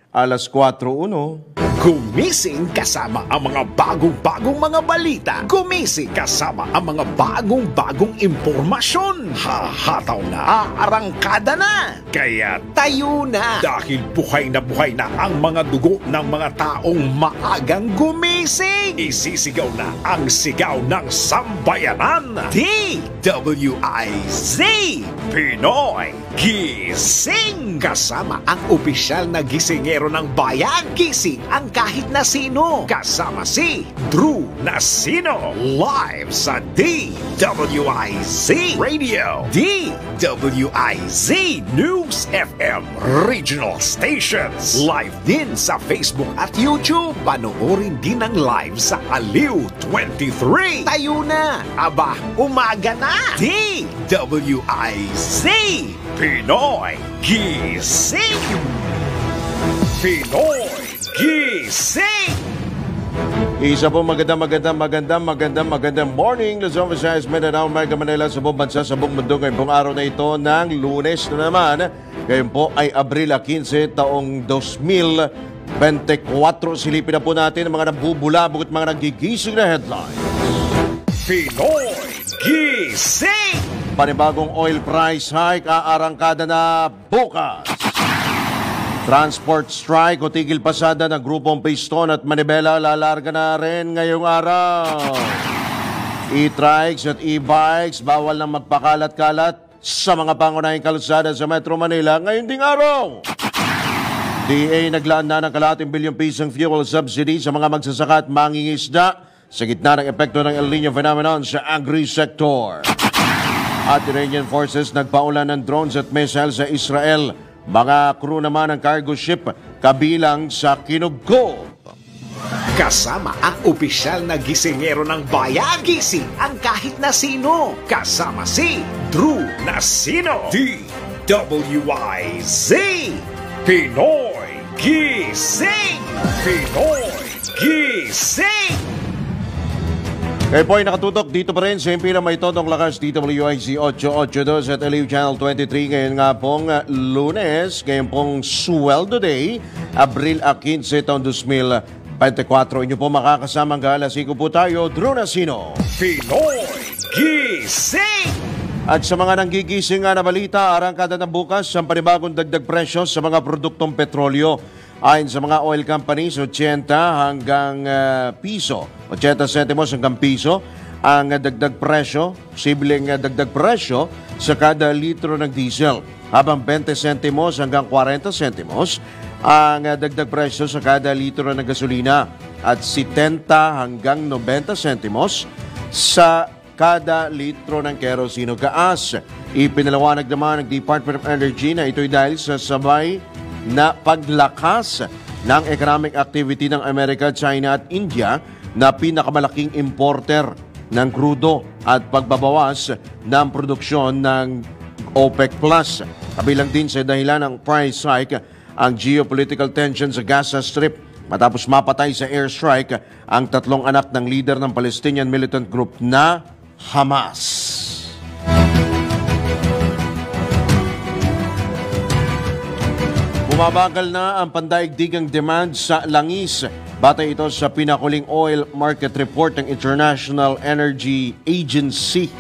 4:01. Gumising kasama ang mga bagong-bagong mga balita. Gumising kasama ang mga bagong-bagong impormasyon. Hahataw na, aarangkada na. Kaya tayo na. Dahil buhay na ang mga dugo ng mga taong maagang gumising. Isisigaw na ang sigaw ng sambayanan. DWIZ Pinoy Gising. Kasama ang opisyal na gisingero ng bayan. Gising ang kahit na sino. Kasama si Drew Nasino. Live sa DWIZ Radio, DWIZ News FM Regional Stations. Live din sa Facebook at YouTube. Panoorin din ang live sa Aliw 23. Tayo na. Aba, umaga na. DWIZ Pinoy Gising. Pinoy Gising. Isa po magandang morning. Luzon, Visayas, Mindanao, Mega Manila, sa buong bansa, sa buong mundo. Ngayon pong araw na ito ng Lunes na naman. Ngayon po ay Abril 15, taong 2024. Silipin na po natin ang mga nabubulabog at mga nagigising na headlines. Pinoy Gising. Panibagong oil price hike, aarangkada na bukas. Transport strike o tigil pasada ng grupong Piston at Manibela lalarga na rin ngayong araw. E-trikes at e-bikes bawal nang magpakalat-kalat sa mga pangunahing kalsada sa Metro Manila ngayon ding araw. DA naglaan na ng kalahating bilyong pisong fuel subsidy sa mga magsasaka at mangingisda sa gitna ng epekto ng El Niño phenomenon sa agri-sector. At Iranian forces nagpaulan ng drones at missiles sa Israel. Mga crew naman ng cargo ship kabilang sa kinugkob. Kasama ang opisyal na gisingero ng bayan. Gising ang kahit na sino. Kasama si Drew Nasino. DWIZ Pinoy Gising. Pinoy Gising. Kayo po ay nakatutok dito pa rin sa impila may totong lakas DWIZ 882 at Aliw Channel 23. Ngayon nga pong Lunes, ngayon pong Sweldo Day, Abril 15, taong 2024. Inyo po makakasamang galasiko po tayo, Drew Nasino. Pinoy Gising. At sa mga nanggigising nga na balita, arangkada na bukas ang panibagong dagdag presyo sa mga produktong petrolyo. Ayon sa mga oil companies, 80 hanggang piso, 80 sentimos hanggang piso ang dagdag presyo, posibleng dagdag presyo sa kada litro ng diesel. Habang 20 sentimos hanggang 40 sentimos ang dagdag presyo sa kada litro ng gasolina at 70 hanggang 90 sentimos sa kada litro ng kerosino gas. Ipinalawanag naman ng Department of Energy na ito'y dahil sa sabay na paglakas ng economic activity ng Amerika, China at India na pinakamalaking importer ng krudo at pagbabawas ng produksyon ng OPEC+. Kabilang din sa dahilan ng price hike ang geopolitical tension sa Gaza Strip matapos mapatay sa airstrike ang tatlong anak ng leader ng Palestinian militant group na Hamas. Bumabagal na ang pandaigdigang demand sa langis. Batay ito sa pinakuling oil market report ng International Energy Agency.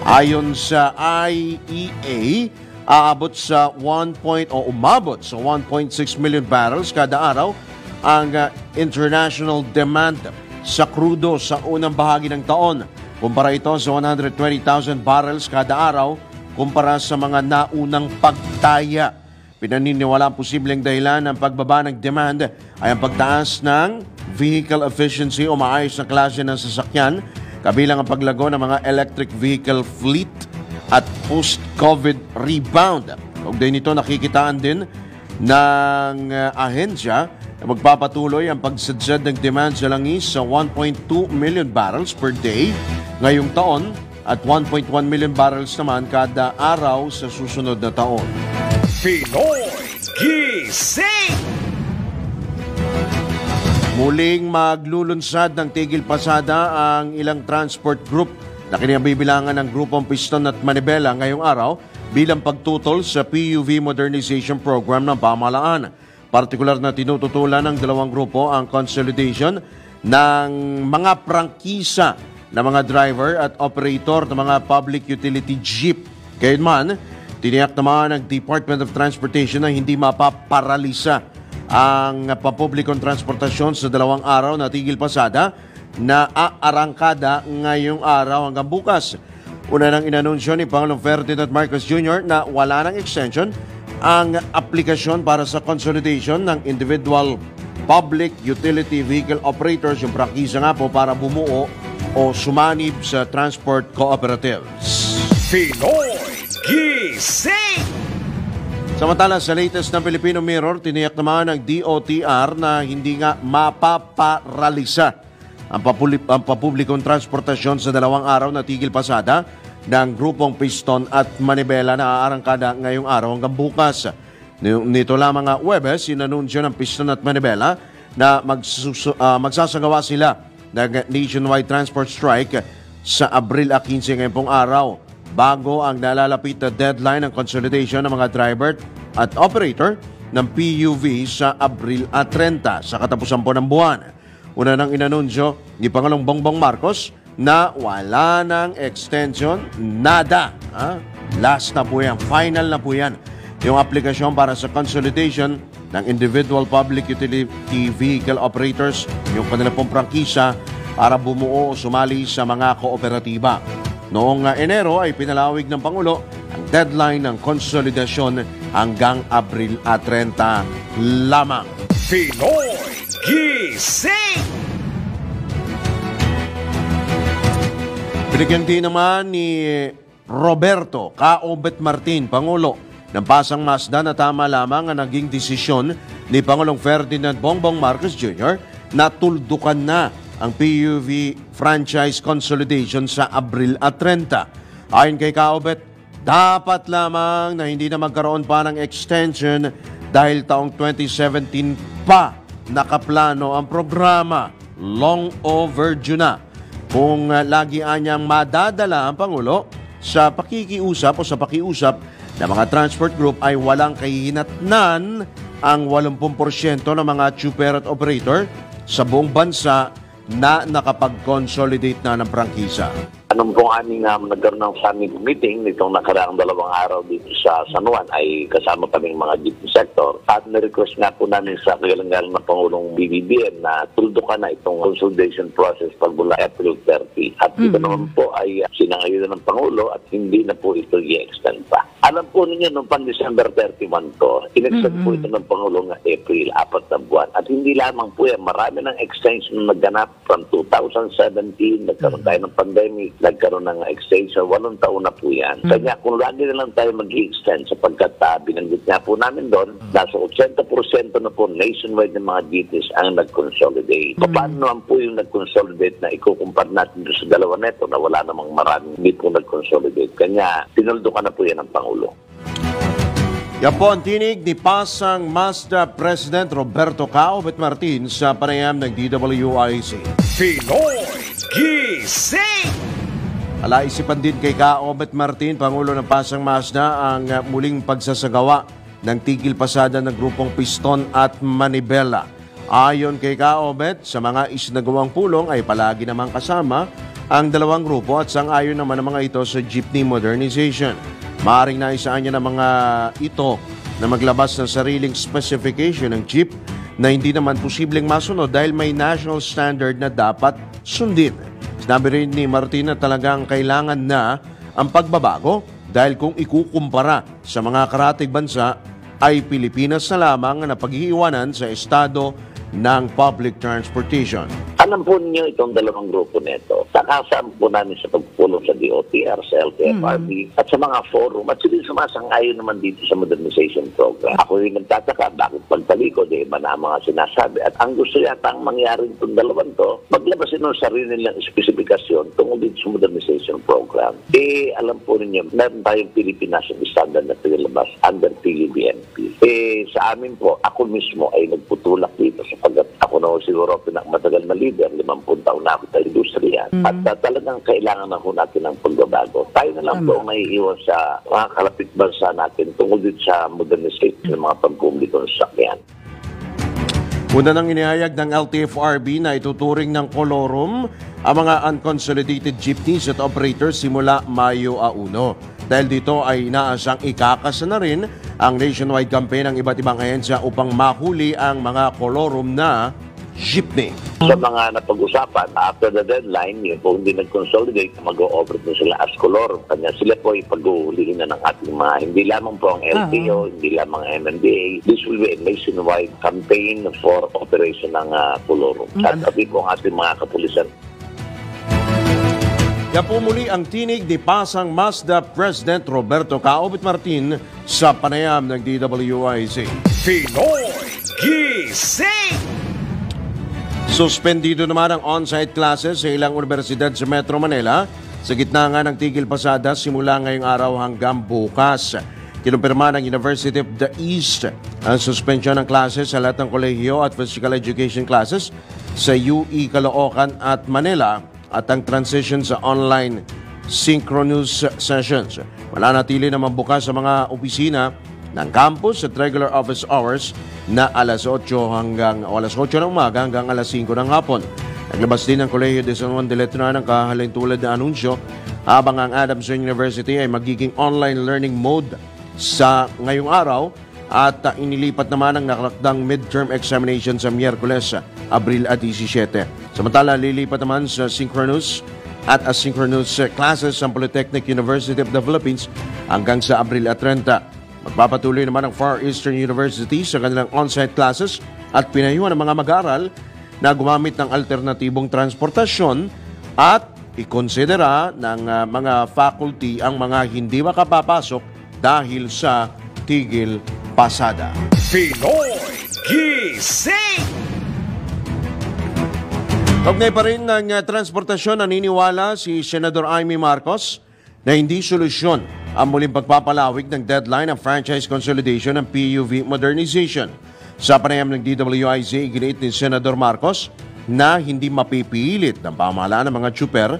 Ayon sa IEA, umabot sa 1.6 million barrels kada araw ang international demand sa krudo sa unang bahagi ng taon. Kumpara ito sa 120,000 barrels kada araw kumpara sa mga naunang pagtaya. Pinaniniwala ang posibleng dahilan ng pagbaba ng demand ay ang pagtaas ng vehicle efficiency o maayos na klase ng sasakyan, kabilang ang paglago ng mga electric vehicle fleet at post-COVID rebound. Kaugnay nito, nakikitaan din ng ahensya na magpapatuloy ang pagsadsad ng demand sa langis sa 1.2 million barrels per day ngayong taon at 1.1 million barrels naman kada araw sa susunod na taon. Pinoy Gising. Muling maglulunsad ng tigil pasada ang ilang transport group na kinabibilangan ng grupong Piston at Manibela ngayong araw bilang pagtutol sa PUV modernization program ng pamahalaan. Partikular na tinututulan ng dalawang grupo ang consolidation ng mga prangkisa ng mga driver at operator ng mga public utility jeep. Gayunman, tiniyak naman ng Department of Transportation na hindi mapaparalisa ang pampublikong transportasyon sa 2 araw na tigil pasada na aarangkada ngayong araw hanggang bukas. Una nang inanunsyo ni Pangulong Ferdinand Marcos Jr. na wala ng extension ang aplikasyon para sa consolidation ng individual public utility vehicle operators, yung prangkisa nga po para bumuo o sumanib sa transport cooperatives. Pinoy Gising! Samantala, sa latest na Filipino Mirror, tiniyak naman ng DOTR na hindi nga mapaparalisa ang papublikong transportasyon sa 2 araw na tigil pasada ng grupong Piston at Manibela na aarangkada ngayong araw hanggang bukas. Nito lamang nga Huwebes, inanunsyo ng Piston at Manibela na magsasagawa sila ng nationwide transport strike sa Abril 15 ngayong pong araw, bago ang nalalapit na deadline ng consolidation ng mga driver at operator ng PUV sa Abril 30 sa katapusan po ng buwan. Una nang inanunsyo ni Pangulong Bongbong Marcos na wala ng extension, nada. Last na po yan, final na po yan. Yung aplikasyon para sa consolidation ng individual public utility vehicle operators, yung kanila pong prangkisa para bumuo o sumali sa mga kooperatiba. Noong Enero ay pinalawig ng Pangulo ang deadline ng konsolidasyon hanggang Abril 30 lamang. Pinoy Gising! Binigyan din naman ni Roberto Caobet Martin, Pangulo ng Pasang Mazda, na tama lamang ang naging desisyon ni Pangulong Ferdinand Bongbong Marcos Jr. na tuldukan na ang PUV franchise consolidation sa Abril 30. Ayon kay Caobet, dapat lamang na hindi na magkaroon pa ng extension dahil taong 2017 pa nakaplano ang programa. Long overdue na. Kung lagi anyang madadala ang Pangulo sa pakikiusap o sa pakiusap ng mga transport group ay walang kahihinatnan ang 80% ng mga chuper at operator sa buong bansa na nakapag-consolidate na ng prangkisa. Anong pong aming nagkaroon ng summit meeting nitong nakaraang 2 araw dito sa San Juan ay kasama kaming mga jeepney sector at na-request nga po namin sa kagalang-galang na Pangulong BBBM na tuldukan na itong consolidation process pagmula April 30. At ito naman po ay sinangayunan ng Pangulo at hindi na po ito i-extend pa. Alam po ninyo, noong pang December 31 to, in-extend po ito ng Pangulo ng April, 4 na buwan. At hindi lamang po yan, marami ng extension na nagganap from 2017, nagkaroon tayo ng pandemic, nagkaroon ng extension, 8 taon na po yan. Kaya kung lagi na lang tayo mag-i-extend sapagkat binanggit nga po namin doon, nasa 80% na po nationwide ng mga DTs ang nag-consolidate. Paano naman po yung nag-consolidate na ikukumpara natin doon sa dalawa neto na wala namang maraming hindi po nag-consolidate. Kanya, tinuldo ka na po yan ng Pangulo. Yan po ang tinig ni Pasang Mazda President Roberto Caobet Martin sa panayam ng DWIC. Pinoy Gising! Alaisipan din kay Caobet Martin, Pangulo ng Pasang Mazda, ang muling pagsasagawa ng tigil pasada ng grupong Piston at Manibela. Ayon kay Caobet, sa mga isinagawang pulong ay palagi namang kasama ang dalawang grupo at sang-ayon naman ang mga ito sa jeepney modernization. Maaring naisaan niya ng mga ito na maglabas ng sariling specification ng jeep na hindi naman posibleng masunod dahil may national standard na dapat sundin. Sinabi rin ni Martin na talagang kailangan na ang pagbabago dahil kung ikukumpara sa mga karatig bansa ay Pilipinas na lamang na pag-iiwanan sa estado ng public transportation. Alam po niyo itong dalawang grupo nito. Nakasama po namin sa pagpulong sa DOTR, sa LTFRB, at sa mga forum. At sila sumasang-ayon naman dito sa modernization program. Ako rin nagtataka, bakit pagtalikod, iba na ang mga sinasabi. At ang gusto yata ang mangyari itong dalawang to, maglabasin ng sarili nilang spesifikasyon tungkol dito sa modernization program. Alam po ninyo, meron tayong Pilipinas ang standard na pinilabas under PUBNP. Sa amin po, ako mismo ay nagputulak dito sapagkat ako na siguro pinakamatagal na leader, 50 taon na ako sa industriya. At talagang kailangan na ho natin ng pagbabago. Tayo na lang po ang naiiwan sa mga kalapit bansa natin tungkol din sa modernization ng mga pagpubliko ng sakyan. Una nang inihayag ng LTFRB na ituturing ng kolorum ang mga unconsolidated jeepneys at operators simula Mayo 1. Dahil dito ay inaasang ikakasa na rin ang nationwide campaign ng iba't ibang ahensya upang mahuli ang mga kolorum na jeepney. Sa mga napag-usapan, after the deadline, yun po hindi nag-consolidate, mag-o-operate na sila as color. Kanya sila po ipag-uulihin na ng ating mga, hindi lamang po ang LTO, hindi lamang MMDA. This will be a nationwide campaign for operation ng kolorum. At sabi po ang ating mga kapulisan. Yan po muli ang tinig ni Pasang Mazda President Roberto Caobit Martin sa panayam ng DWIZ. Pinoy Gising! Suspendido naman ang on-site classes sa ilang universidad sa Metro Manila sa gitna nga ng tigil pasada simula ngayong araw hanggang bukas. Kinumpirma ng University of the East ang suspensyon ng classes sa lahat ng kolehiyo at physical education classes sa UE Caloocan at Manila at ang transition sa online synchronous sessions. Mananatili naman bukas sa mga opisina ng campus at regular office hours na alas 8 ng umaga hanggang alas 5 ng hapon. Naglabas din ang Colegio de San Juan de Letrán ng kahalintulad na anunsyo habang ang Adamson University ay magiging online learning mode sa ngayong araw at inilipat naman ang nakakdang midterm examination sa Miyerkules, Abril 17. Samantala, lilipat naman sa synchronous at asynchronous classes sa Polytechnic University of the Philippines hanggang sa Abril 30. Magpapatuloy naman ang Far Eastern University sa kanilang on-site classes at pinayuhan ng mga mag-aaral na gumamit ng alternatibong transportasyon at ikonsidera ng mga faculty ang mga hindi makapapasok dahil sa tigil pasada. Pinoy Gising! Kaugnay pa rin ng transportasyon, naniniwala si Senador Amy Marcos na hindi solusyon ang muling pagpapalawig ng deadline ng franchise consolidation ng PUV modernization. Sa panayam ng DWIZ, iginiit ni Senador Marcos na hindi mapipilit ng pamahalaan ng mga tsuper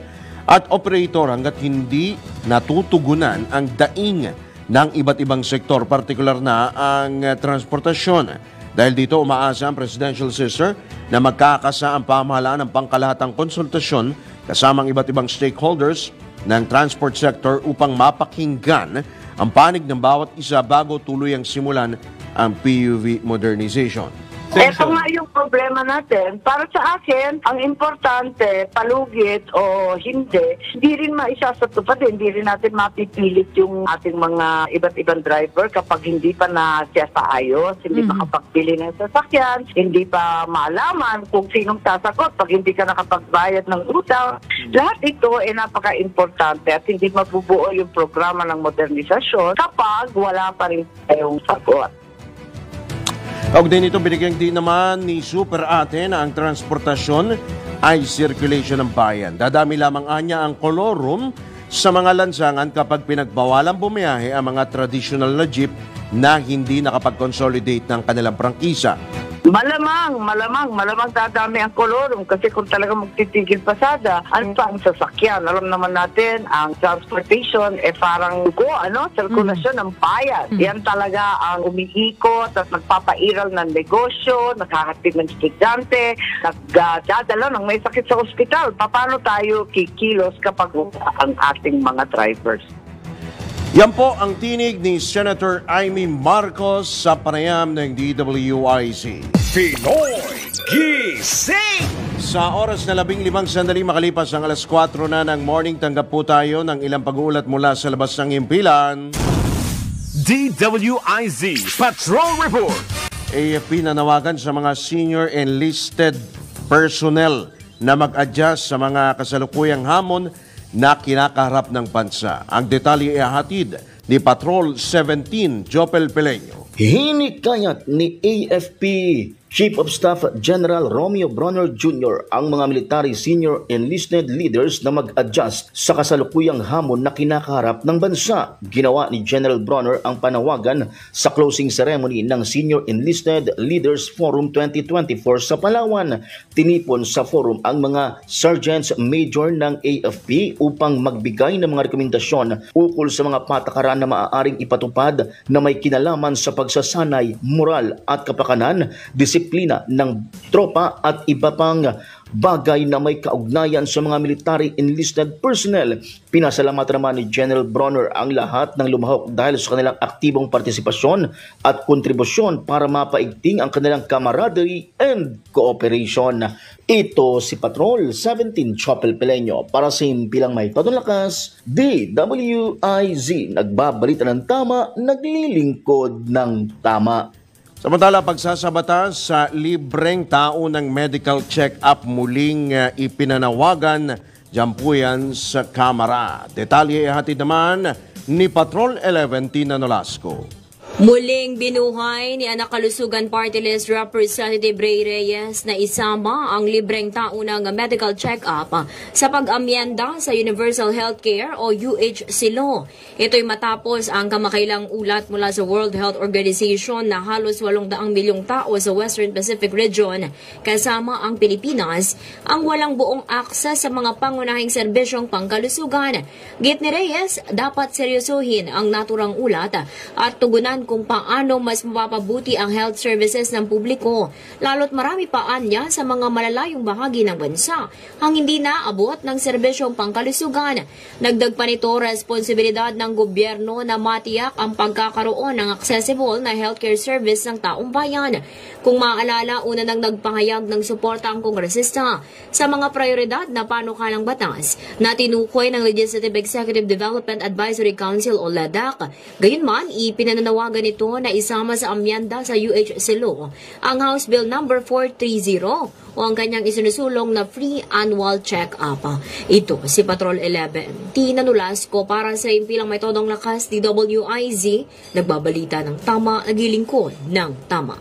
at operator hanggat hindi natutugunan ang daing ng iba't ibang sektor, partikular na ang transportasyon. Dahil dito umaasa ang Presidential Sister na magkakasa ang pamahalaan ng pangkalahatang konsultasyon kasamang iba't ibang stakeholders ng transport sector upang mapakinggan ang panig ng bawat isa bago tuluyang simulan ang PUV modernization. Ito nga yung problema natin. Para sa akin, ang importante, palugit o hindi rin maisasatupad. Hindi rin natin mapipilit yung ating mga iba't ibang driver kapag hindi pa na siya sa ayos, hindi makapagbili ng sasakyan, hindi pa malaman kung sinong sasagot pag hindi ka nakapagbayad ng utang. Lahat ito ay napaka-importante at hindi mabubuo yung programa ng modernisasyon kapag wala pa rin tayong sagot. Kaugnay nito, binigyan din naman ni Super Ate na ang transportasyon ay circulation ng bayan. Dadami lamang anya ang kolorum sa mga lansangan kapag pinagbawalang bumiyahe ang mga traditional na jeep na hindi nakapag-consolidate ng kanilang prangkisa. Malamang dadami ang kolorum kasi kung talaga magtitigil pasada, ano pa ang sasakyan? Alam naman natin, ang transportation parang sirkulasyon ng bayan. Yan talaga ang umiikot at nagpapairal ng negosyo, nakakatid ng estudyante, nagdadala ng may sakit sa ospital. Paano tayo kikilos kapag ang ating mga drivers? Yan po ang tinig ni Senator Amy Marcos sa panayam ng DWIZ. Pinoy Gising! Sa oras na 15 sandali makalipas ang alas 4 na ng morning, tanggap po tayo ng ilang pag-uulat mula sa labas ng impilan. DWIZ Patrol Report. AFP nanawagan sa mga senior enlisted personnel na mag-adjust sa mga kasalukuyang hamon na kinakaharap ng bansa. Ang detalye ay hatid ni Patrol 17, Jopel Peleño. Hinikayat ni AFP Chief of Staff General Romeo Bronner Jr. ang mga military senior enlisted leaders na mag-adjust sa kasalukuyang hamon na kinakaharap ng bansa. Ginawa ni General Bronner ang panawagan sa closing ceremony ng Senior Enlisted Leaders Forum 2024 sa Palawan. Tinipon sa forum ang mga sergeants major ng AFP upang magbigay ng mga rekomendasyon ukol sa mga patakaran na maaaring ipatupad na may kinalaman sa pagsasanay, moral at kapakanan, disiplina disiplina ng tropa at iba pang bagay na may kaugnayan sa mga military enlisted personnel. Pinasalamatan naman ni General Bronner ang lahat ng lumahok dahil sa kanilang aktibong partisipasyon at kontribusyon para mapaigting ang kanilang camaraderie and cooperation. Ito si Patrol 17 Chopel Peleño para sa Himpilang May Todong Lakas, DWIZ. Nagbabalita ng tama, naglilingkod ng tama. Samantala, pagsasabata sa libreng taunang medical check-up muling ipinanawagan dyan po yan sa Kamara. Detalye ihatid naman ni Patrol 11 Tina Nolasco. Muling binuhay ni Anak Kalusugan Party List Representative Ray Reyes na isama ang libreng taunang medical check-up sa pag-amyenda sa Universal Healthcare o UHC Law. Ito'y matapos ang kamakailang ulat mula sa World Health Organization na halos 800 milyong tao sa Western Pacific Region, kasama ang Pilipinas, ang walang buong akses sa mga pangunahing serbisyong pangkalusugan. Git ni Reyes, dapat seryosohin ang naturang ulat at tugunan kung paano mas mapapabuti ang health services ng publiko, lalo't marami pa anya sa mga malalayong bahagi ng bansa ang hindi naabot ng serbisyong pangkalusugan. Nagdag pa nito, responsibilidad ng gobyerno na matiyak ang pagkakaroon ng accessible na healthcare service ng taong bayan. Kung maalala, una nang nagpahayag ng suporta ang kongresista sa mga prioridad na panukalang batas na tinukoy ng Legislative Executive Development Advisory Council o LEDAC. Gayunman, ipinananawagan nito na isama sa amyenda sa UHC Law ang House Bill No. 430 o ang kanyang isinusulong na free annual check-up. Ito si Patrol 11 Tina Nolasco para sa Himpilang May Todong Lakas, DWIZ. Nagbabalita ng tama, naglilingkod ng tama.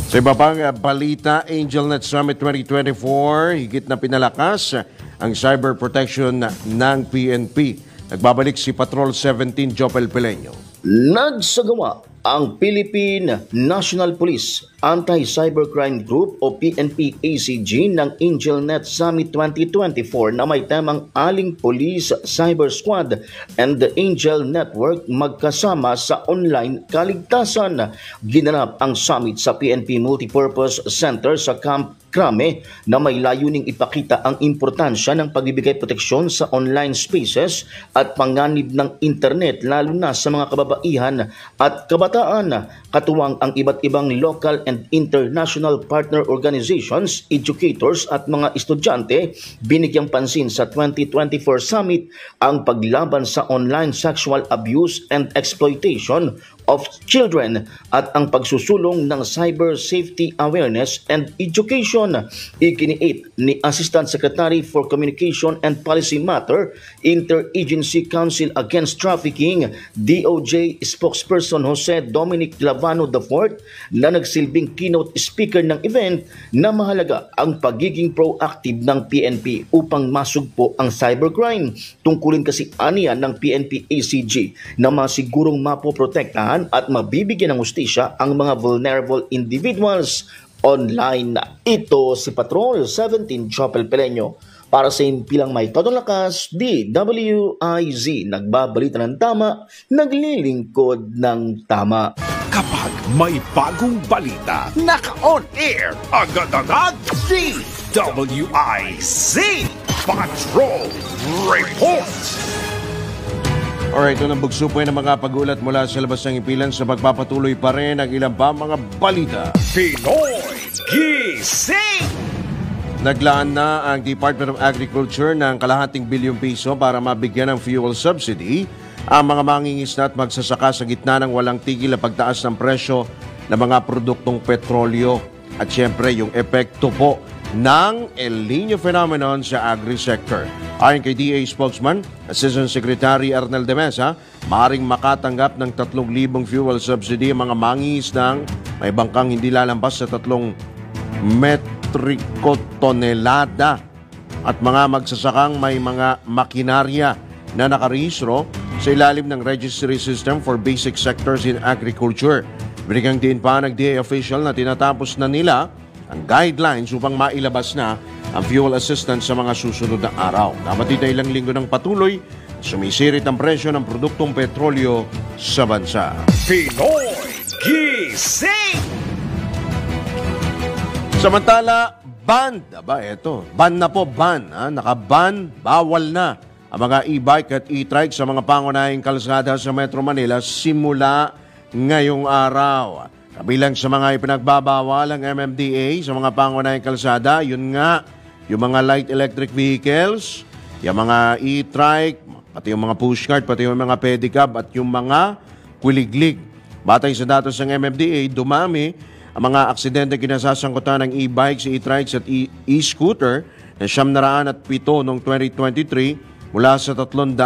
Sa iba pang balita, AngelNet Summit 2024, higit na pinalakas ang cyber protection ng PNP. Nagbabalik si Patrol 17 Jopel Peleño. Nagsagawa ang Philippine National Police Anti-Cybercrime Group o PNP-ACG ng AngelNet Summit 2024 na may temang Aling Police Cyber Squad and the Angel Network magkasama sa online kaligtasan. Ginanap ang summit sa PNP Multipurpose Center sa Camp Crame na may layuning ipakita ang importansya ng pagbibigay proteksyon sa online spaces at panganib ng internet lalo na sa mga kababaihan at kabataan. Katuwang ang iba't ibang local and international partner organizations, educators at mga estudyante, binigyang pansin sa 2024 summit ang paglaban sa online sexual abuse and exploitation of children at ang pagsusulong ng cyber safety awareness and education. Ikiniit ni Assistant Secretary for Communication and Policy Matter, Interagency Council Against Trafficking, DOJ spokesperson Jose Dominic Lavano IV na nagsilbing keynote speaker ng event na mahalaga ang pagiging proactive ng PNP upang masugpo ang cybercrime. Tungkulin kasi aniya ng PNP-ACG na masigurong mapoprotektahan at mabibigyan ng hustisya ang mga vulnerable individuals online. Ito si Patrol 17 Chopel Peleño para sa Himpilang May Todong Lakas, DWIZ. Nagbabalita ng tama, naglilingkod ng tama. Kapag may bagong balita, naka-on-air, agad-agad, DWIZ Patrol Reports. Alright, ito ng bugso po ng mga pag-ulat mula sa labas ng himpilan sa pagpapatuloy pa rin ang ilang pa mga balita. Pinoy Gising! Naglaan na ang Department of Agriculture ng kalahating bilyong piso para mabigyan ng fuel subsidy ang mga mangingisda at magsasaka sa gitna ng walang tigil na pagtaas ng presyo ng mga produktong petrolyo at siyempre yung epekto po ng El Niño phenomenon sa agri-sector. Ayon kay DA spokesman, Assistant Secretary Arnel de Mesa, maaaring makatanggap ng 3,000 fuel subsidy ang mga mangingisdang may bangkang hindi lalampas sa 3 metrikotonelada at mga magsasakang may mga makinarya na nakarehistro sa ilalim ng Registry System for Basic Sectors in Agriculture. Binigyang din pa ng DA official na tinatapos na nila ang guidelines upang mailabas na ang fuel assistance sa mga susunod na araw. Dapat ito ilang linggo ng patuloy, sumisirit ang presyo ng produktong petrolyo sa bansa. Pinoy Gising! Samantala, ban na po, nakaban, bawal na ang mga e-bike at e-trike sa mga pangunahing kalsada sa Metro Manila simula ngayong araw. Kabilang sa mga ipinagbabawal ang MMDA sa mga pangunahing kalsada, yun nga, yung mga light electric vehicles, yung mga e-trike, pati yung mga pushcart, pati yung mga pedicab at yung mga kuliglig. Batay sa datos ng MMDA, dumami ang mga aksidente kinasasangkutan ng e-bikes, e-trikes at e-scooter na 707 noong 2023 mula sa 300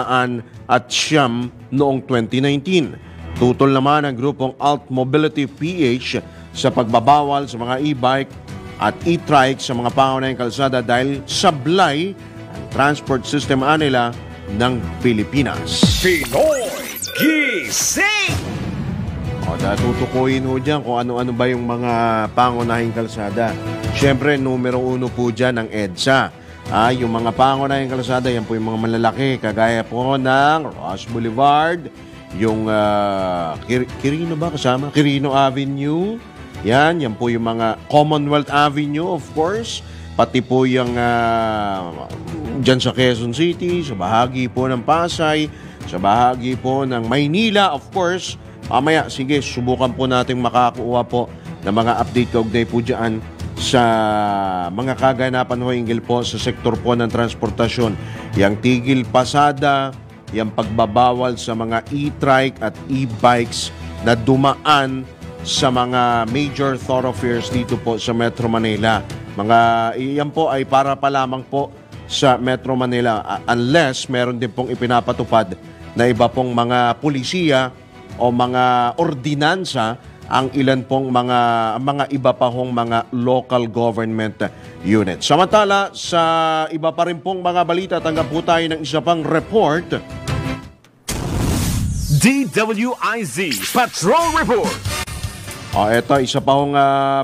at 9 noong 2019. Tutol naman ang grupong Alt Mobility PH sa pagbabawal sa mga e-bike at e-trike sa mga pangunahing kalsada dahil sablay ang transport system nila ng Pilipinas. Pinoy Gising! Tutukuyin ho dyan kung ano-ano ba yung mga pangunahing kalsada. Siyempre, numero 1 po dyan ang EDSA. Yung mga pangunahing kalsada, yan po yung mga malalaki, kagaya po ng Ross Boulevard, yung Quirino ba kasama? Quirino Avenue. Yan po yung mga Commonwealth Avenue, of course. Pati po yung dyan sa Quezon City, sa bahagi po ng Pasay, sa bahagi po ng Maynila, of course. Mamaya, sige, subukan po natin makakuha po ng mga update kaugnay po dyan sa mga kaganapan ho hinggil po sa sektor po ng transportasyon. Yang tigil pasada, yung pagbabawal sa mga e-trike at e-bikes na dumaan sa mga major thoroughfares dito po sa Metro Manila. Yan po ay para pa lamang po sa Metro Manila unless meron din pong ipinapatupad na iba pong mga pulisiya o mga ordinansa ang ilan pong mga iba pa hong mga local government units. Samantala, sa iba pa rin pong mga balita, tanggap po tayo ng isa pang report. DWIZ Patrol Report. Ito, isa pa hong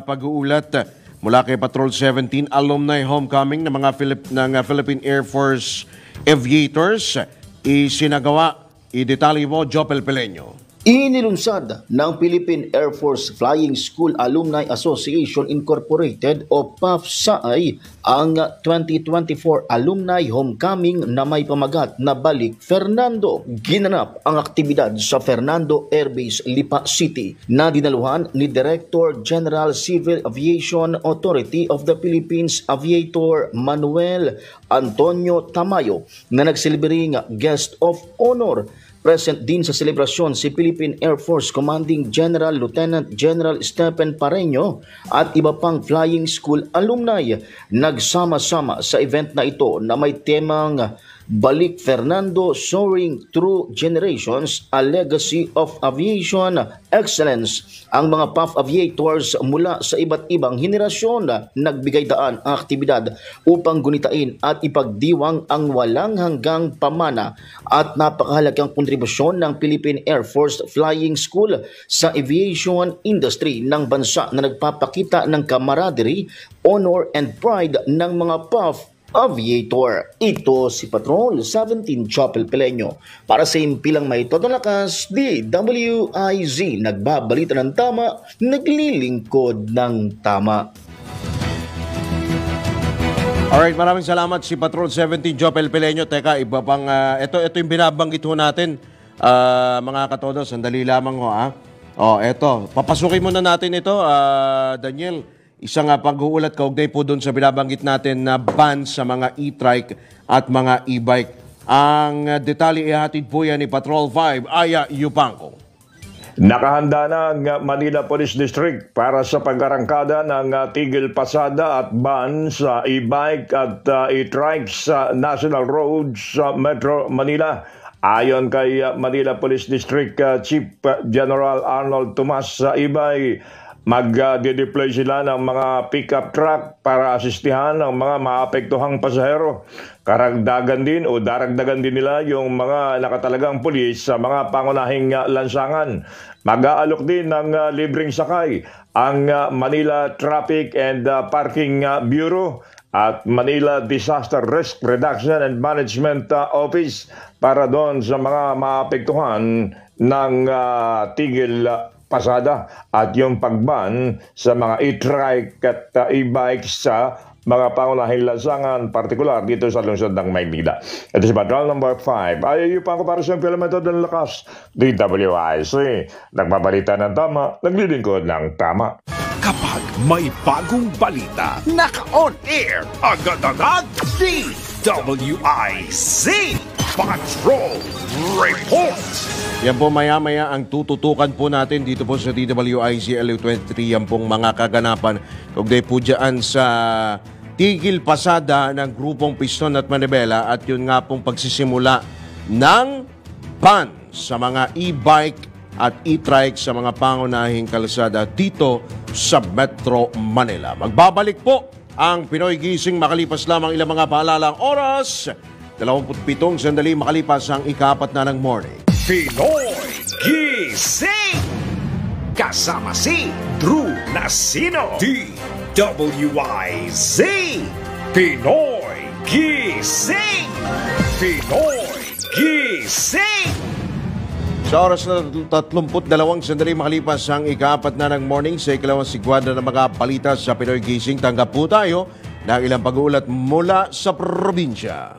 pag-uulat mula kay Patrol 17 Alumni Homecoming ng mga Philippine Air Force Aviators. Isinagawa, idetalye mo, Jopel Peleño. Inilunsad ng Philippine Air Force Flying School Alumni Association Incorporated o PAFSAI ang 2024 Alumni Homecoming na may pamagat na Balik Fernando. Ginanap ang aktibidad sa Fernando Air Base, Lipa City na dinaluhan ni Director General Civil Aviation Authority of the Philippines Aviator Manuel Antonio Tamayo na nagsilbing guest of honor. Present din sa selebrasyon si Philippine Air Force Commanding General Lieutenant General Stephen Pareño at iba pang flying school alumni. Nagsama-sama sa event na ito na may temang Balik Fernando, Soaring Through Generations, a Legacy of Aviation Excellence. Ang mga PAF aviators mula sa iba't ibang henerasyon nagbigay daan ang aktibidad upang gunitain at ipagdiwang ang walang hanggang pamana at napakahalagang kontribusyon ng Philippine Air Force Flying School sa aviation industry ng bansa na nagpapakita ng camaraderie, honor and pride ng mga PAF aviator. Ito si Patrol 17 Chopel Peleño. Para sa impilang may totong lakas, DWIZ, nagbabalita ng tama, naglilingkod ng tama. Alright, maraming salamat si Patrol 17 Jopel Peleño. Teka, iba pang, ito yung binabanggit ho natin, mga katodo, sandali lamang ho, eto, papasukin muna natin ito, Daniel. Isang pag-uulat kaugnay po doon sa binabanggit natin na ban sa mga e-trike at mga e-bike. Ang detalye ihatid po yan ni Patrol 5, Aya Yupanco. Nakahanda na ang Manila Police District para sa pag-arangkada ng tigil pasada at ban sa e-bike at e-trike sa National Roads sa Metro Manila. Ayon kay Manila Police District Chief General Arnold Tomas sa ibay, mag-deploy sila ng mga pick-up truck para asistihan ang mga maapektuhang pasahero. Karagdagan din o daragdagan din nila yung mga nakatalagang pulis sa mga pangunahing lansangan. Mag-aalok din ng libreng sakay ang Manila Traffic and Parking Bureau at Manila Disaster Risk Reduction and Management Office para doon sa mga maapektuhan ng tigil pasada at yung pagban sa mga e-trike at e-bikes sa mga pangunahing lansangan, partikular dito sa lungsod ng Maynila. Ito si Patrol number 5. Ayaw pa ako para sa Pilamento ng Lakas, DWIC. Nagbabalita ng tama, naglilingkod ng tama. Kapag may bagong balita, naka-on air, agad-agad, DWIC Patrol Report. Yan po maya-maya ang tututukan po natin dito po sa DWIC LU23. Yan pong mga kaganapan. Kaugnay po dyan sa tigil pasada ng grupong Piston at Manibela at yun nga pong pagsisimula ng ban sa mga e-bike at e-trike sa mga pangunahing kalsada dito sa Metro Manila. Magbabalik po ang Pinoy Gising makalipas lamang ilang mga paalalang oras. 27 sandali makalipas ang ika-4 na ng morning. Pinoy Gising! Kasama si Drew Nasino. DWIZ Pinoy Gising! Pinoy Gising! Sa oras na 32 sandali makalipas ang ika-4 na ng morning sa ikalawang sigwada ng mga balita sa Pinoy Gising, tanggap po tayo ng ilang pag-uulat mula sa probinsya.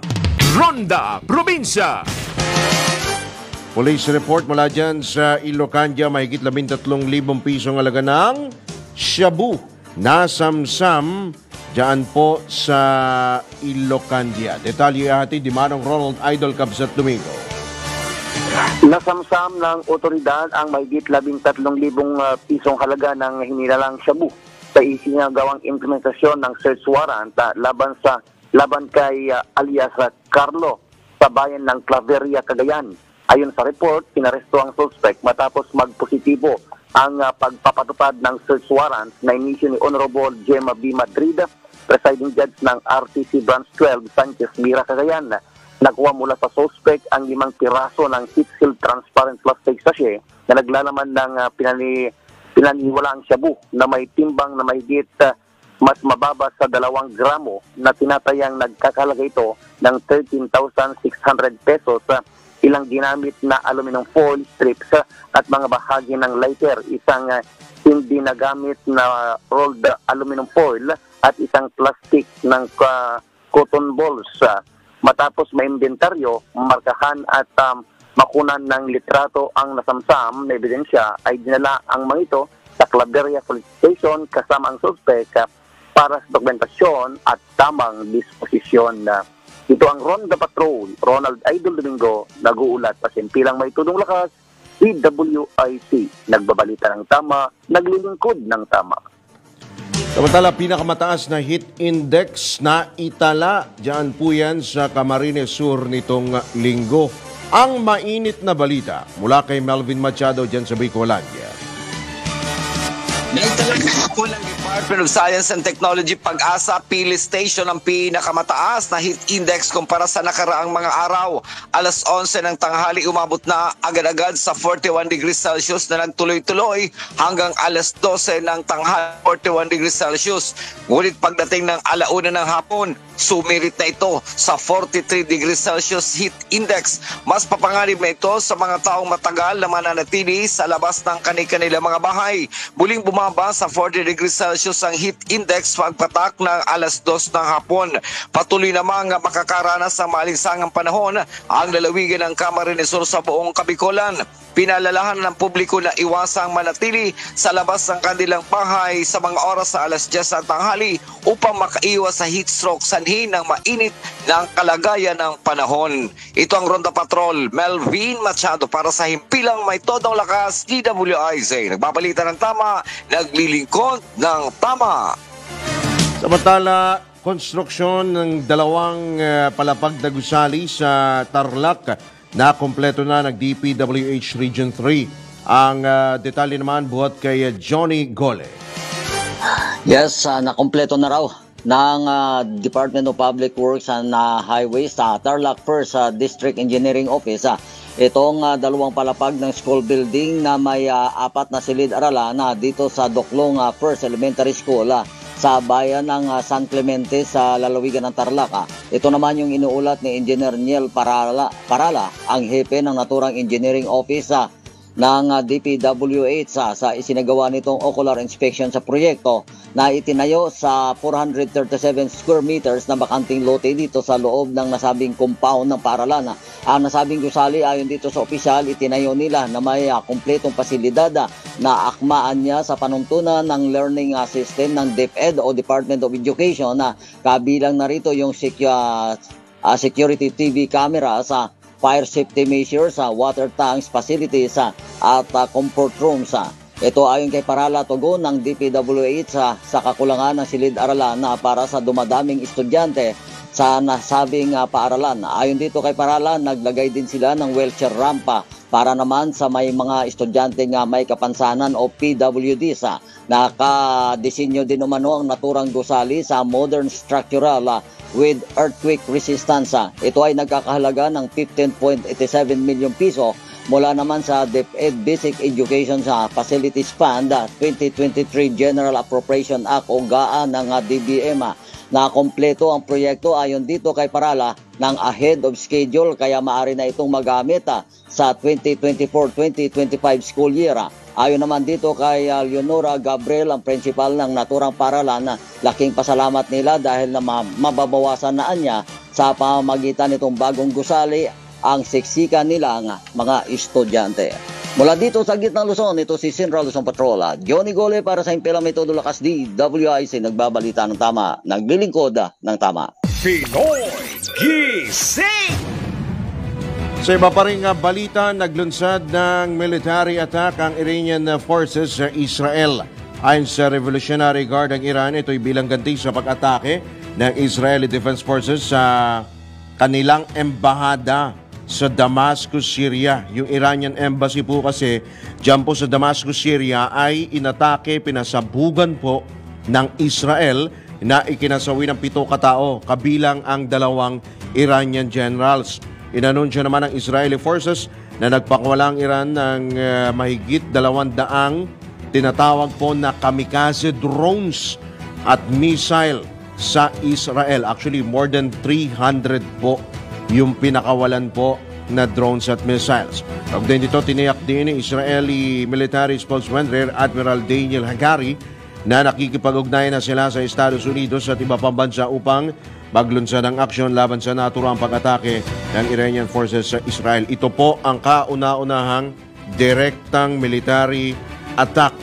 Ronda Probinsya. Police report mula dyan sa Ilocandia, mahigit 13,000 pisong halaga ng shabu na samsam dyan po sa Ilocandia. Detalye hati di Manong Ronald Idol Cabsat Domingo. Nasamsam ng otoridad ang mahigit 13,000 pisong halaga ng hinilalang shabu sa isinagawang implementasyon ng search warrant laban kay alias Carlo sa bayan ng Claveria, Cagayan. Ayon sa report, pinaresto ang suspect matapos magpositibo ang pagpapatupad ng search warrant na inisyu ni Honorable Gemma B. Madrid, presiding judge ng RTC Branch 12, Sanchez Mira, Cagayan. Nakuha mula sa suspect ang 5 piraso ng heat-sealed transparent plastic sachet na naglalaman ng pinaniwalaang shabu na may timbang na mahigit mas mababa sa 2 gramo na tinatayang nagkakalaga ito ng 13,600 pesos, ilang ginamit na aluminum foil strips at mga bahagi ng lighter, isang hindi nagamit na rolled aluminum foil at isang plastic ng cotton balls. Matapos maimbentaryo, markahan at makunan ng litrato ang nasamsam na ebidensya, ay dinala ang mga ito sa Claveria Police Station kasama ang suspect para sa dokumentasyon at tamang disposisyon. Ito ang Ronda Patrol, Ronald Idol Domingo, nag-uulat pa simpilang may tudong lakas, DWIC, nagbabalita ng tama, naglilingkod ng tama. Samantala, pinakamataas na heat index na itala dyan po yan sa Camarines Sur nitong linggo. Ang mainit na balita mula kay Melvin Machado dyan sa Bicolandia. Nagtalaga po ng Department of Science and Technology Pag-asa, Pili Station ang pinakamataas na heat index kumpara sa nakaraang mga araw. Alas 11 ng tanghali umabot na agad-agad sa 41 degrees Celsius na nagtuloy-tuloy hanggang alas 12 ng tanghali 41 degrees Celsius. Ngunit pagdating ng alauna ng hapon, sumirit na ito sa 43 degrees Celsius heat index. Mas papanganib na ito sa mga taong matagal na mananatili sa labas ng kanilang mga bahay. Muling bumaba sa 40 degrees Celsius ang heat index pagpatak ng alas 2 ng hapon. Patuloy namang makakaranas ng maalinsangang panahon ang lalawigan ng Camarines Sur sa buong Kabikolan. Pinalalahan ng publiko na iwasang manatili sa labas ng kanilang bahay sa mga oras sa alas 10 ng tanghali upang makaiwas sa heat stroke sanhi ng mainit ng kalagayan ng panahon. Ito ang Ronda Patrol, Melvin Machado para sa himpilang may todong lakas, DWIZ. Nagbabalita ng tama, naglilingkod ng tama. Samantala, konstruksyon ng 2 palapag na gusali sa Tarlac na kompleto na ng DPWH Region 3. Ang detalye naman buhat kay Johnny Gole. Yes, nakompleto na raw ng Department of Public Works and Highways sa Tarlac First District Engineering Office. Itong 2 palapag ng school building na may 4 na silid-aralan dito sa Doklong First Elementary School sa bayan ng San Clemente sa lalawigan ng Tarlac. Ito naman yung inuulat ni Engineer Niel Parala, ang hepe ng naturang engineering office ng DPWH sa isinagawa nitong ocular inspection sa proyekto na itinayo sa 437 square meters na bakanting lote dito sa loob ng nasabing compound ng paaralan. Ang nasabing gusali ayon dito sa opisyal, itinayo nila na may kumpletong pasilidad na akmaan niya sa panuntunan ng learning system ng DepEd o Department of Education na kabilang na rito yung security TV camera sa fire safety measures, water tanks, facilities at comfort rooms. Ito ayon kay Parala, tugon ng DPWH sa kakulangan ng silid-aralan para sa dumadaming estudyante sa nasabing paaralan. Ayon dito kay Parala, naglagay din sila ng wheelchair rampa para naman sa may mga estudyante nga may kapansanan o PWDs. Nakadesinyo din umano ang naturang gusali sa modern structural with earthquake resistance. Ito ay nagkakahalaga ng 15.87 milyon piso mula naman sa DepEd Basic Education sa Facilities Fund 2023 General Appropriation Act o GAA ng DBM. Na kompleto ang proyekto ayon dito kay Parala ng ahead of schedule kaya maaari na itong magamit sa 2024-2025 school year. Ayon naman dito kay Leonora Gabriel, ang principal ng naturang paaralan, laking pasalamat nila dahil na mababawasan na niya sa pamamagitan nitong bagong gusali ang siksikan nilang mga estudyante. Mula dito sa gitnang Luzon, ito si Central Luzon Patrol, Johnny Gole para sa Impela Metodo Lakas DWIC, nagbabalita ng tama, naglilingkod ng tama. Pinoy Gising! Sa iba pa rin balita, naglunsad ng military attack ang Iranian forces sa Israel. Ayon sa Revolutionary Guard ng Iran, ito'y bilang ganti sa pag-atake ng Israeli Defense Forces sa kanilang embahada sa Damascus, Syria. Yung Iranian Embassy po kasi dyan po sa Damascus, Syria ay inatake, pinasabugan po ng Israel na ikinasawi ng 7 katao, kabilang ang 2 Iranian generals. Inanunsyo naman ng Israeli forces na nagpakawala ang Iran ng mahigit 200 tinatawag po na kamikaze drones at missile sa Israel. Actually, more than 300 po yung pinakawalan po na drones at missiles. Pagdating dito, tiniyak din ni Israeli military spokesman Rear Admiral Daniel Hagari na nakikipag-ugnayan na sila sa Estados Unidos at iba pang bansa upang maglunsad ng aksyon laban sa naturang pag-atake ng Iranian forces sa Israel. Ito po ang kauna-unahang direktang military attack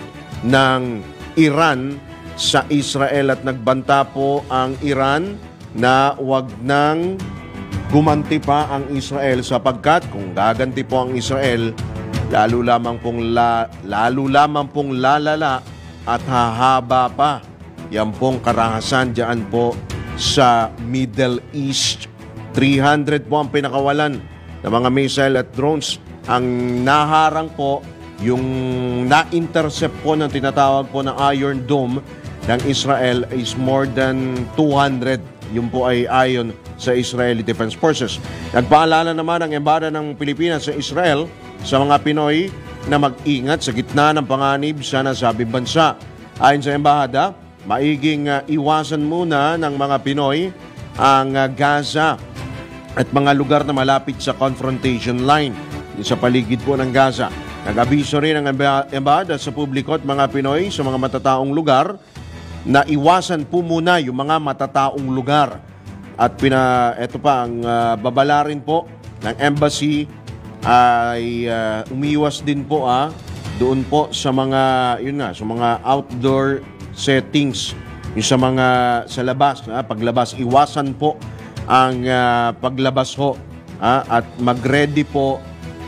ng Iran sa Israel at nagbanta po ang Iran na wag nang gumanti pa ang Israel sapagkat kung gaganti po ang Israel, lalo lamang pong lalala at hahaba pa yan pong karahasan dyan po sa Middle East. 300 po ang pinakawalan ng mga missile at drones. Ang naharang po, yung na-intercept po ng tinatawag po ng Iron Dome ng Israel is more than 200. Yun po ay ayon sa Israeli Defense Forces. Nagpaalala naman ang embahada ng Pilipinas sa Israel sa mga Pinoy na mag-ingat sa gitna ng panganib sa nasabing bansa. Ayon sa embahada, maiging iwasan muna ng mga Pinoy ang Gaza at mga lugar na malapit sa confrontation line sa paligid po ng Gaza. Nag-abiso rin ang embahada sa publiko at mga Pinoy sa mga matataong lugar na iwasan po muna yung mga matataong lugar. At ito pa ang babala rin po ng embassy ay umiwas din po doon po sa mga sa mga outdoor settings, yung sa labas, paglabas, iwasan po ang paglabas ho at mag-ready po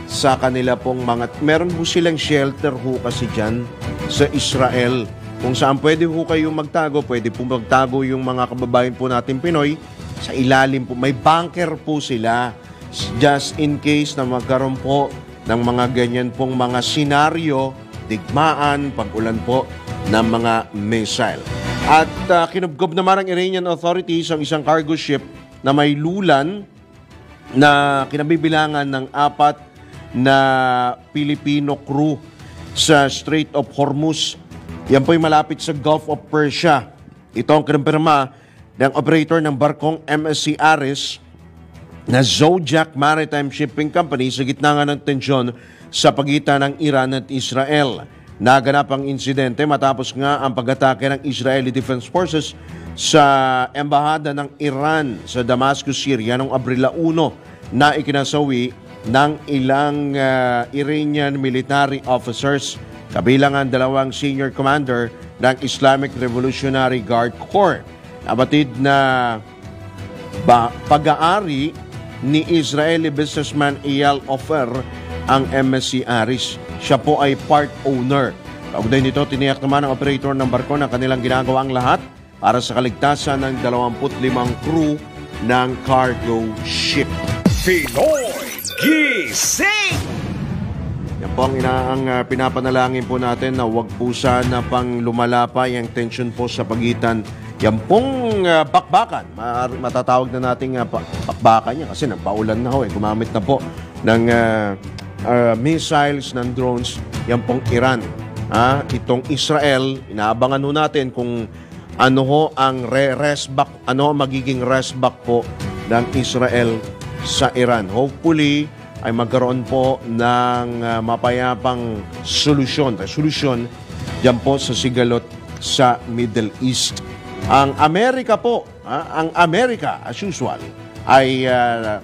sa kanila pong meron po silang shelter ho kasi dyan sa Israel kung saan pwede ho kayo magtago, pwede po magtago yung mga kababayan po natin Pinoy sa ilalim po, may bunker po sila just in case na magkaroon po ng mga ganyan pong mga senaryo, digmaan, pag-ulan po ng mga missile. At kinubgob naman ang Iranian authorities ang isang cargo ship na may lulan na kinabibilangan ng 4 na Filipino crew sa Strait of Hormuz. Yan po'y malapit sa Gulf of Persia. Ito ang kinumpirma ng operator ng barkong MSC Ares na Zodiac Maritime Shipping Company sa gitna nga ng tensyon sa pagitan ng Iran at Israel. Naganap ang insidente matapos nga ang pag-atake ng Israeli Defense Forces sa embahada ng Iran sa Damascus, Syria noong Abril 1 na ikinasawi ng ilang Iranian military officers kabilang ang 2 senior commander ng Islamic Revolutionary Guard Corps. Nabatid na pag-aari ni Israeli businessman Eyal Ofer ang MSC Aris. Siya po ay part owner. Kaugnay nito, tiniyak naman ang operator ng barko na kanilang ginagawa ang lahat para sa kaligtasan ng 25 crew ng cargo ship. Pinoy Gising! Yan po ang pinapanalangin po natin na huwag po sana pang lumalapay ang tension po sa pagitan. Yan pong bakbakan, matatawag na nating bakbakan niya kasi nagpaulan na ho. Gumamit na po ng missiles, ng drones, yan pong Iran. Itong Israel, inaabangan ho natin kung ano ho ang magiging resback po ng Israel sa Iran. Hopefully, ay magkaroon po ng mapayapang solusyon dyan po sa sigalot sa Middle East. Ang Amerika po, ang Amerika as usual, ay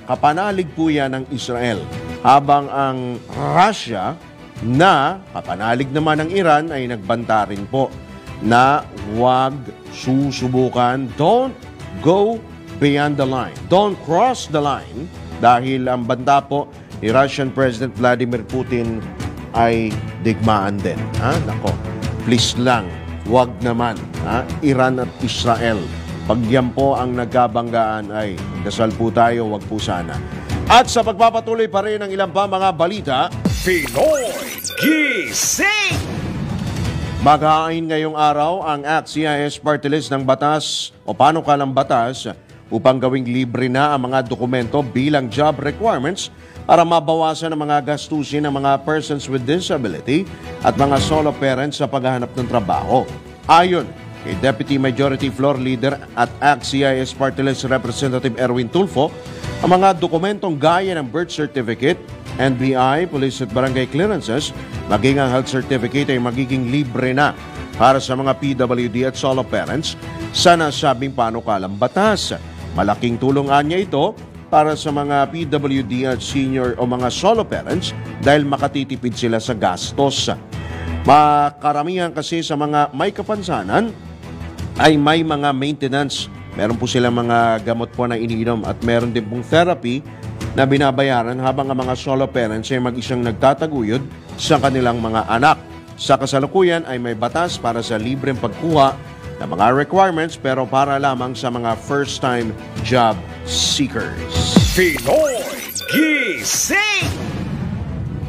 kapanalig po yan ng Israel. Habang ang Russia na kapanalig naman ng Iran ay nagbanta rin po na huwag susubukan, don't go beyond the line, don't cross the line, dahil ang banta po ni Russian President Vladimir Putin ay digmaan din. Nako, please lang, huwag naman. Iran at Israel, pag yan po ang nagkabanggaan ay dasal po tayo, huwag po sana. At sa pagpapatuloy pa rin ng ilang pa mga balita, Pinoy Gising! Maghahain ngayong araw ang ACT-CIS Party List ng batas o panukalang batas upang gawing libre na ang mga dokumento bilang job requirements para mabawasan ang mga gastusin ng mga persons with disability at mga solo parents sa paghahanap ng trabaho. Ayon kay Deputy Majority Floor Leader at ACT-CIS Party List Representative Erwin Tulfo, ang mga dokumentong gaya ng birth certificate, NBI, police at barangay clearances, maging ang health certificate ay magiging libre na para sa mga PWD at solo parents sa nasabing panukalang batas. Malaking tulungan niya ito para sa mga PWD at senior o mga solo parents dahil makatitipid sila sa gastos. Makaramihan kasi sa mga may kapansanan ay may mga maintenance. Meron po silang mga gamot po na iniinom at meron din pong therapy na binabayaran habang ang mga solo parents ay mag-isang nagtataguyod sa kanilang mga anak. Sa kasalukuyan ay may batas para sa libreng pagkuha ng mga requirements pero para lamang sa mga first-time job seekers. Pinoy Gising!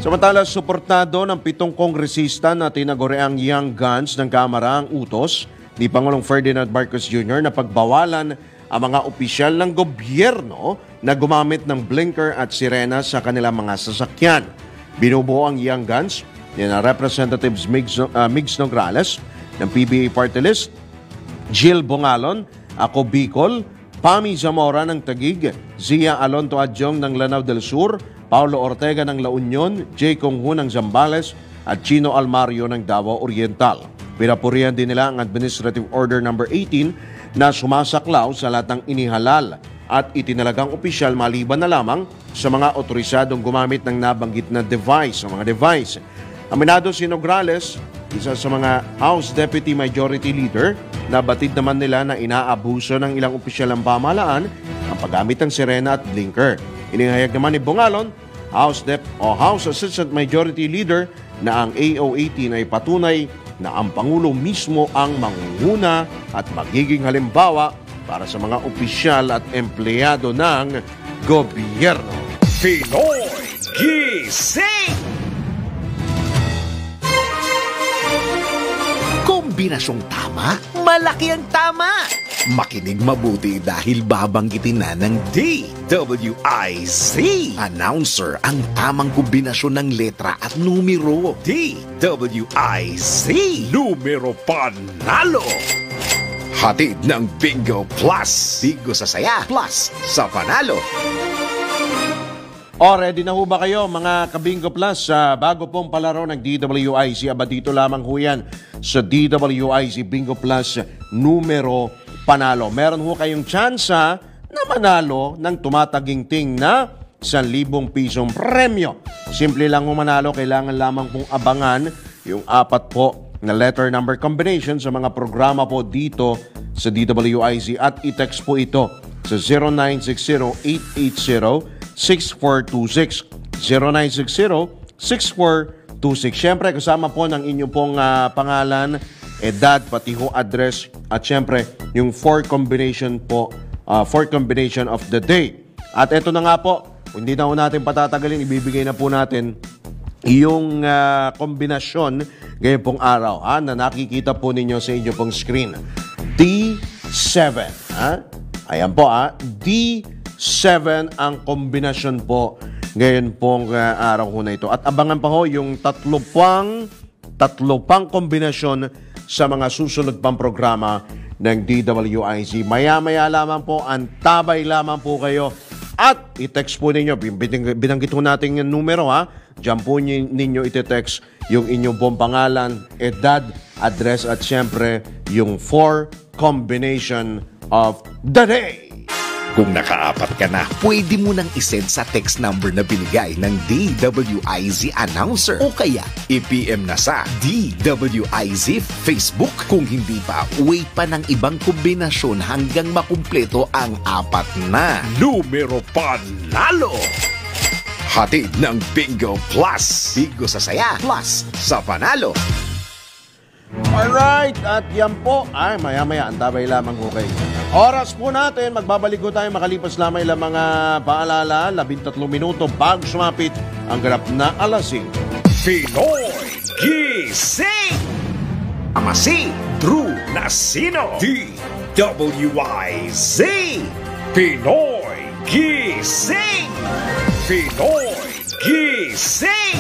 Samantala, suportado ng 7 kongresista na tinagoreang Young Guns ng Kamara ang utos ni Pangulong Ferdinand Marcos Jr. na pagbawalan ang mga opisyal ng gobyerno na gumamit ng blinker at sirena sa kanilang mga sasakyan. Binubuo ang Young Guns ni Representatives Migs Nograles ng PBA Party List, Jill Bongalon, Ako Bicol, Pami Zamora ng Taguig, Zia Alonto Adjong ng Lanao del Sur, Paulo Ortega ng La Union, J. Kong Hu ng Zambales at Chino Almario ng Davao Oriental. Pinapurihan din nila ang Administrative Order No. 18 na sumasaklaw sa lahat ng inihalal at itinalagang opisyal maliban na lamang sa mga otorisadong gumamit ng nabanggit na device. Aminado si Nograles, isa sa mga House Deputy Majority Leader, na batid naman nila na inaabuso ng ilang opisyal ng pamahalaan ang paggamit ng sirena at blinker. Inihayag naman ni Bongalon, House Assistant Majority Leader, na ang AO18 ay patunay na ang Pangulo mismo ang mangunguna at magiging halimbawa para sa mga opisyal at empleyado ng gobyerno. Pinoy Gising! Kombinasyong tama, malaki ang tama. Makinig mabuti dahil babanggitin na ng DWIZ. Announcer ang tamang kombinasyon ng letra at numero. DWIZ. Numero panalo. Hatid ng Bingo Plus. Bingo sa saya, plus sa panalo. Ready na ho ba kayo mga Kabingo Plus sa bago pong palaro ng DWIC? Aba dito lamang ho yan sa DWIC Bingo Plus numero panalo. Meron ho kayong tsansa na manalo ng tumataginting na 1,000 pisong premyo. Simple lang ho manalo, kailangan lamang pong abangan yung 4 po na letter number combination sa mga programa po dito sa DWIC at i-text po ito sa 0960-880-6426. 0960-6426. Siyempre, kasama po ng inyong pong pangalan, edad, pati ho address, at siyempre, yung 4 combination po, 4 combination of the day. At ito na nga po, hindi na po natin patatagalin, ibibigay na po natin yung kombinasyon ngayon pong araw na nakikita po ninyo sa inyong pong screen. D7. Ayan po, D7 ang kombinasyon po ngayon pong araw ho na ito. At abangan pa ho yung tatlo pang kombinasyon sa mga susunod pang programa ng DWIC. Maya-maya lamang po, antabay lamang po kayo at i-text po ninyo. Binanggit ho natin yung numero Diyan po ninyo iti-text yung inyong pong pangalan, edad, address at syempre yung 4 combination of the day. Kung nakaapat ka na, pwede mo nang isend sa text number na binigay ng DWIZ announcer o kaya i-PM na sa DWIZ Facebook. Kung hindi pa, wait pa ng ibang kombinasyon hanggang makumpleto ang 4 na numero panalo. Hatid ng Bingo Plus. Bingo sa saya, plus sa panalo. Alright, at yan po, maya-maya, antabay lamang ko kayo. Oras po natin, magbabalik ko tayo makalipas lamang ilang mga paalala, 13 minuto bago sumapit ang ganap na alasing. Pinoy Gising! Amasi, Drew Nasino, DWIZ, Pinoy Gising! Pinoy Gising!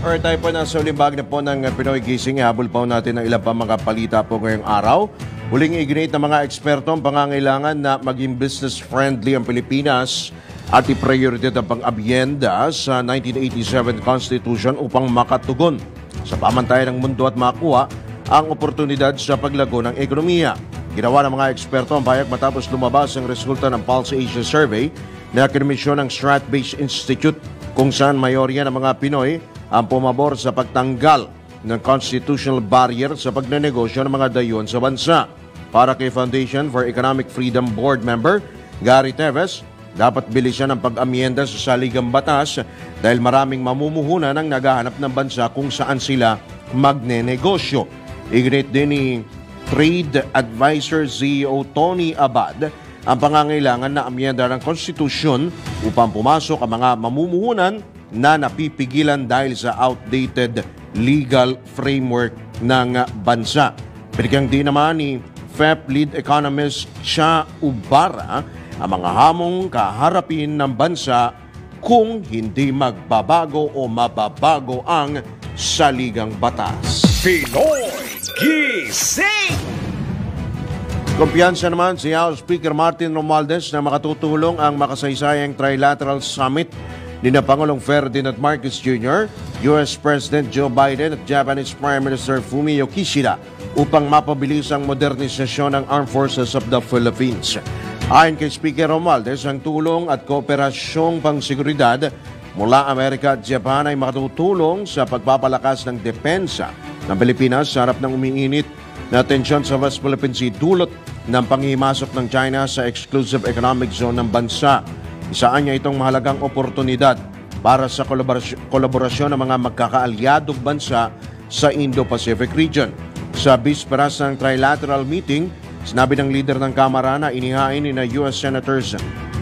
Alright, tayo po nasa ulimbag na po ng Pinoy Gising. Habol pa natin ang ilang pa mga palita po ngayong araw. Huling iginit ng mga eksperto ang pangangailangan na maging business-friendly ang Pilipinas at i-prioridad ang pang-abyenda sa 1987 Constitution upang makatugon sa pamantayan ng mundo at makuha ang oportunidad sa paglago ng ekonomiya. Ginawa ng mga eksperto ang pahayag matapos lumabas ang resulta ng Pulse Asia Survey na komisyon ng Strat-Based Institute kung saan mayorya ng mga Pinoy ang pumabor sa pagtanggal ng constitutional barrier sa pagnenegosyo ng mga dayon sa bansa. Para kay Foundation for Economic Freedom Board member Gary Teves, dapat bilisan ang pag-amyenda sa saligang batas dahil maraming mamumuhunan ang naghahanap ng bansa kung saan sila magnenegosyo. Iginit din ni Trade Advisor CEO Tony Abad ang pangangailangan na amyenda ng konstitusyon upang pumasok ang mga mamumuhunan na napipigilan dahil sa outdated legal framework ng bansa. Binigyang din naman ni FEP lead economist Cha Ubara ang mga hamong kaharapin ng bansa kung hindi magbabago o mababago ang saligang batas. Pinoy Gising! Kumpiyansa naman si House Speaker Martin Romualdez na makatutulong ang makasaysayang trilateral summit ni na Pangulong Ferdinand Marcos Jr., US President Joe Biden at Japanese Prime Minister Fumio Kishida upang mapabilis ang modernisasyon ng Armed Forces of the Philippines. Ayon kay Speaker Romualdez, ang tulong at kooperasyong pangseguridad mula Amerika at Japan ay makatutulong sa pagpapalakas ng depensa ng Pilipinas sa harap ng umiinit na tensyon sa West Philippine Sea dulot ng panghimasok ng China sa exclusive economic zone ng bansa. Isaan niya itong mahalagang oportunidad para sa kolaborasyon ng mga magkakaalyadong bansa sa Indo-Pacific region. Sa bisperas ng trilateral meeting, sinabi ng leader ng Kamara na inihain ni na US Senators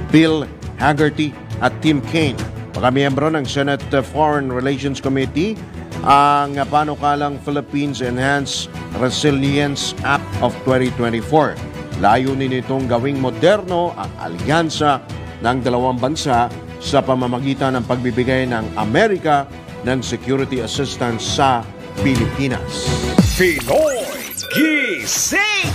Bill Hagerty at Tim Kaine, pagkamiyembro ng Senate Foreign Relations Committee, ang panukalang Philippines Enhanced Resilience Act of 2024. Layunin nitong gawing moderno ang alyansa ng dalawang bansa sa pamamagitan ng pagbibigay ng Amerika ng security assistance sa Pilipinas. Pinoy Gising!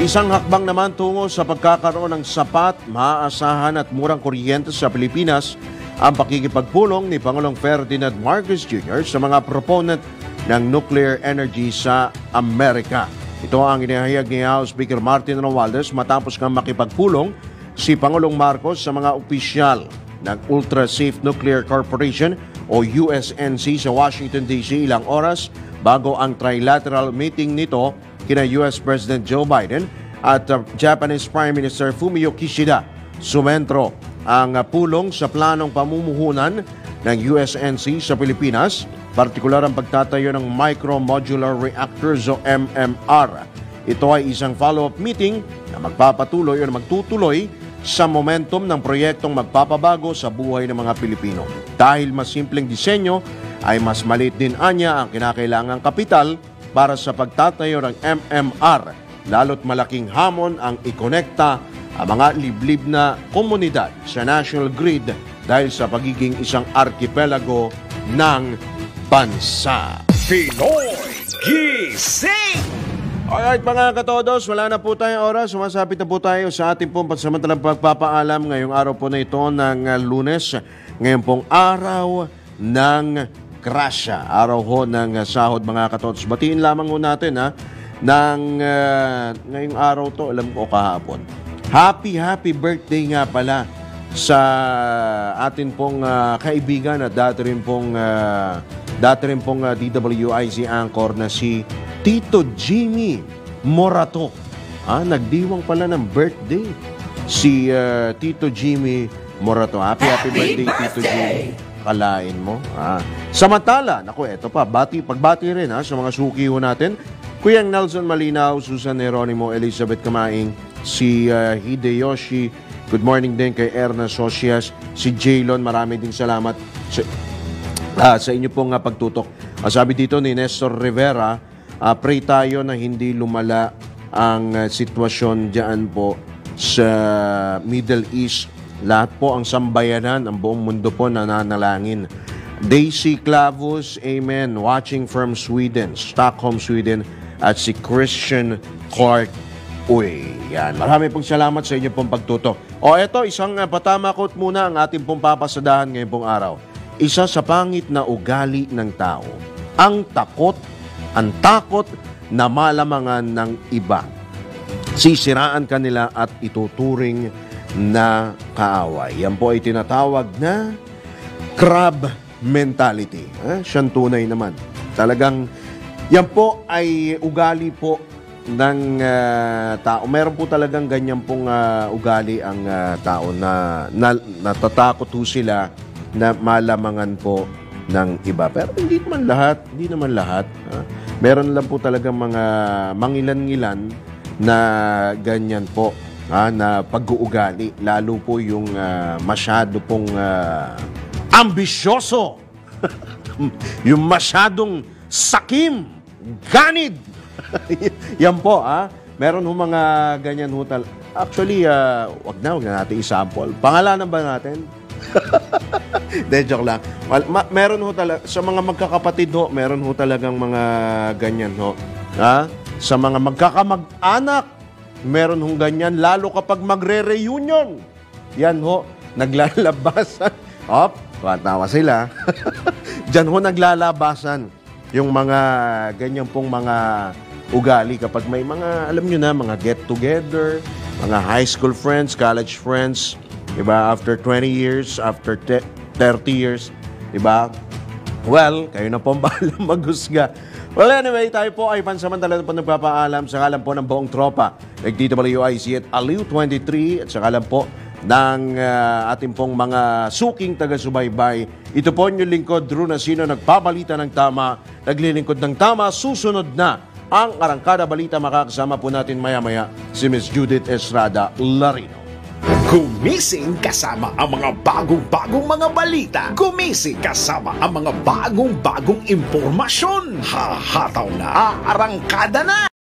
Isang hakbang naman tungo sa pagkakaroon ng sapat, maaasahan at murang kuryente sa Pilipinas ang pakikipagpulong ni Pangulong Ferdinand Marcos Jr. sa mga proponent ng nuclear energy sa Amerika. Ito ang inihayag ni House Speaker Martin Romualdez matapos nga makipagpulong si Pangulong Marcos sa mga opisyal ng Ultra Safe Nuclear Corporation o USNC sa Washington DC ilang oras bago ang trilateral meeting nito kina US President Joe Biden at Japanese Prime Minister Fumio Kishida. Sumentro ang pulong sa planong pamumuhunan ng USNC sa Pilipinas, partikular ang pagtatayo ng Micro-Modular Reactors o MMR. Ito ay isang follow-up meeting na magpapatuloy o magtutuloy sa momentum ng proyektong magpapabago sa buhay ng mga Pilipino. Dahil mas simpleng disenyo, ay mas maliit din anya ang kinakailangang kapital para sa pagtatayo ng MMR, lalo't malaking hamon ang ikonekta ang mga liblib na komunidad sa national grid dahil sa pagiging isang arkipelago ng bansa. Pinoy Gising! Alright mga katodos, wala na po tayong oras. Sumasapit na po tayo sa ating pong pansamantalang pagpapaalam ngayong araw po na ito ng Lunes. Ngayon pong araw ng Grasya, araw ho ng sahod mga katodos. Batiin lamang ho natin ngayong araw to, alam ko kahapon. Happy birthday nga pala sa atin pong kaibigan at dati rin pong DWIC anchor na si Tito Jimmy Morato. Nagdiwang pala ng birthday si Tito Jimmy Morato. Happy birthday, Tito Jimmy. Kalain mo. Samantala, naku, eto pa, pagbati rin sa mga suki ho natin. Kuyang Nelson Malinaw, Susan Jeronimo, Elizabeth Kamaing, si Hideyoshi. Good morning din kay Erna Socias, si Jaylon, marami ding salamat sa inyo pong pagtutok. Sabi dito ni Nestor Rivera, pray tayo na hindi lumala ang sitwasyon diyan po sa Middle East. Lahat po ang sambayanan, ang buong mundo po nananalangin. Daisy Clavus, amen, watching from Sweden, Stockholm, Sweden, at si Christian Clark. Uy, yan. Marami pong salamat sa inyo pong pagtutok. Eto, isang patamakot muna ang ating pong papasadahan ngayong pong araw. Isa sa pangit na ugali ng tao, ang takot na malamangan ng iba. Sisiraan kanila at ituturing na kaaway. Yan po ay tinatawag na crab mentality. Siyang tunay naman. Talagang yan po ay ugali po ng tao. Meron po talagang ganyan pong ugali ang tao na natatakot po sila na malamangan po ng iba. Pero hindi naman lahat. Meron lang po talagang mga mangilan-ngilan na ganyan po. Na pag-uugali, lalo po yung masyado pong ambisyoso, yung masyadong sakim, ganid. Yan po, meron ho mga ganyan ho Actually, wag na natin i-sample. Pangalanan ba natin? De, joke lang. Meron ho talaga, sa mga magkakapatid ho, meron ho talagang mga ganyan ho. Sa mga magkakamag-anak, meron hong ganyan, lalo kapag magre-reunion. Yan ho, naglalabasan. Patawa sila. Diyan ho naglalabasan yung mga ganyan pong mga ugali kapag may mga, alam nyo na, mga get-together, mga high school friends, college friends, diba? After 20 years, after 30 years, diba? Well, kayo na po ang bahalang maghusga. Well, anyway, tayo po ay pansamantala po nagpapaalam sa kalan po ng buong tropa ng DWIC at Aliw 23 at sa kalan po ng ating pong mga suking taga-subaybay. Ito po yung lingkod, Drew Nasino, nagpabalita ng tama, naglilingkod ng tama, susunod na ang Arangkada Balita. Makakasama po natin maya-maya si Ms. Judith Estrada Larino. Gumising kasama ang mga bagong-bagong mga balita. Gumising kasama ang mga bagong-bagong impormasyon. Hahataw na, aarangkada na.